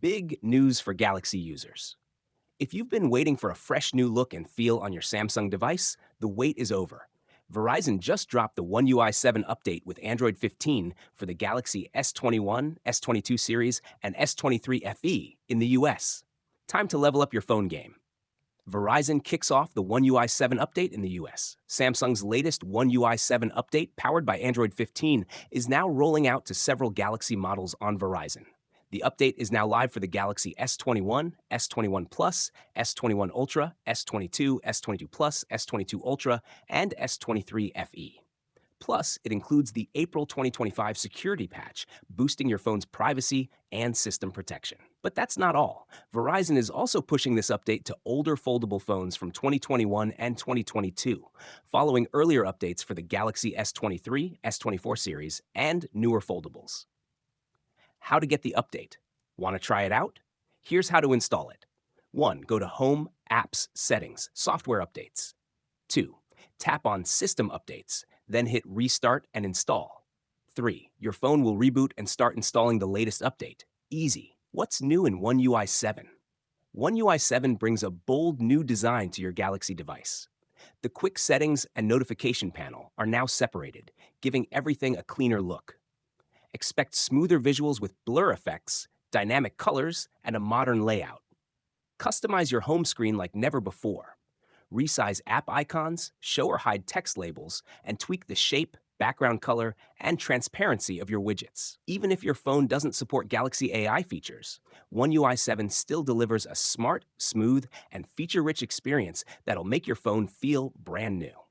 Big news for Galaxy users. If you've been waiting for a fresh new look and feel on your Samsung device, the wait is over. Verizon just dropped the One UI 7 update with Android 15 for the Galaxy S21, S22 series, and S23 FE in the US. Time to level up your phone game. Verizon kicks off the One UI 7 update in the US. Samsung's latest One UI 7 update, powered by Android 15, is now rolling out to several Galaxy models on Verizon. The update is now live for the Galaxy S21, S21 Plus, S21 Ultra, S22, S22 Plus, S22 Ultra, and S23 FE. Plus, it includes the April 2025 security patch, boosting your phone's privacy and system protection. But that's not all. Verizon is also pushing this update to older foldable phones from 2021 and 2022, following earlier updates for the Galaxy S23, S24 series, and newer foldables. How to get the update. Want to try it out? Here's how to install it. 1. Go to Home, Apps, Settings, Software Updates. 2. Tap on System Updates, then hit Restart and Install. 3. Your phone will reboot and start installing the latest update. Easy. What's new in One UI 7? One UI 7 brings a bold new design to your Galaxy device. The quick settings and notification panel are now separated, giving everything a cleaner look. Expect smoother visuals with blur effects, dynamic colors, and a modern layout. Customize your home screen like never before. Resize app icons, show or hide text labels, and tweak the shape, background color, and transparency of your widgets. Even if your phone doesn't support Galaxy AI features, One UI 7 still delivers a smart, smooth, and feature-rich experience that'll make your phone feel brand new.